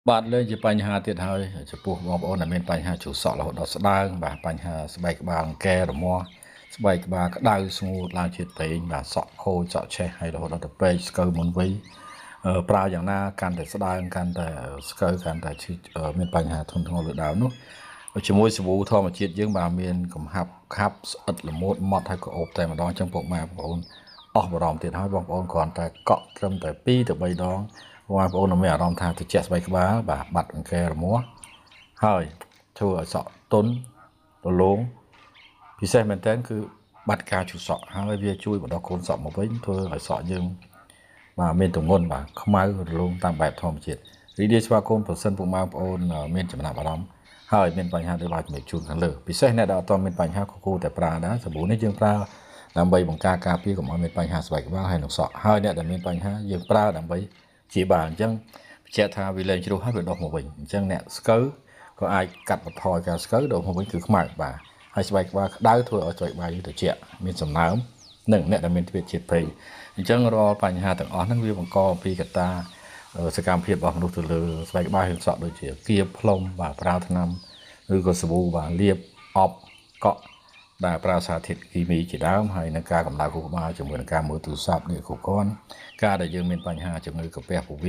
បាទលេងជាបញ្ហាទៀតហើយចំពោះបងប្អូនដែលមានបញ្ហាជ្រុះសក់រហូតដល់ស្ដើងបាទបញ្ហាស្បែកក្បាលអង្គែរមាស់ស្បែកក្បាលក្តៅស្ងួតឡើងជាតិពេងបាទសក់ខូចសក់ឆេះហើយរហូតដល់ទៅពេកស្កើមុនវ័យប្រើយ៉ាងណាកាន់តែស្ដើងកាន់តែស្កើកាន់តែមានបញ្ហាធ្ងន់ធ្ងរលើដើមនោះជាមួយសាប៊ូធម្មជាតិយើងបាទមានកំហាប់ខាប់ស្អិតល្មួតម៉ត់ហើយក៏អូបតែម្ដងចឹងពុកម៉ែបងប្អូនអស់បារម្ភទៀតហើយបងប្អូនគ្រាន់តែកក់ត្រឹមតែ2ទៅ3ដងបងប្អូននឹងមានអារម្មណ៍ថាត្រជាក់ស្បែកក្បាលបាទបាត់អង្គែរមាស់ហើយធ្វើឲ្យសក់ទន់រលោងពិសេសមែនតើគឺបាត់ការឈឺសក់ហើយវាជួយបណ្ដោះកូនសក់មកវិញធ្វើឲ្យសក់យើងបាទមានទម្ងន់បាទខ្មៅរលោងតាមបែបធម្មជាតិរីករាយស្វាគមន៍ប្រសិនពុកម៉ែបងប្អូនមានចំណាប់អារម្មណ៍ហើយមានបញ្ហាដូចបានជំរាបជូនខាងលើពិសេសអ្នកដែលអត់ទាន់មានបញ្ហាក៏គួរតែប្រើដែរសាប៊ូនេះយើងប្រើដើម្បីបង្ការការពារកុំឲ្យមានបញ្ហាស្បែកក្បាលហើយនឹងសក់ហើយអ្នកដែលមានបញ្ហាយើងប្រើដើម្បីជាបាទអញ្ចឹងបញ្ជាក់ថាវាលែងជ្រុះហើយវាដុះមកវិញអញ្ចឹងអ្នកស្កើក៏អាចកាត់បន្ថយការស្កើដុះមកវិញគឺខ្មៅបាទហើយស្បែកក្បាលក្តៅធ្វើឲ្យស្បែកក្បាលយើងត្រជាក់មានសំណើមនិងអ្នកដែលមានទ្វេជាតិពេកអញ្ចឹងរាល់បញ្ហាទាំងអស់ហ្នឹងវាបង្កអំពីកត្តាសកម្មភាពរបស់មនុស្សទៅលើស្បែកក្បាលហើយសក់ដូចជាគៀបផ្លុំបាទប្រើថ្នាំឬក៏សាប៊ូបាទលាបអបកក់ដែលប្រើសារធាតុគីមីជាដើមហើយនឹងការកម្ដៅខួរក្បាលជាមួយនឹងការមើលទូរស័ព្ទនេះគ្រប់គ្រាន់ការដែលយើងមានបញ្ហាជំងឺកាពះពោះវៀន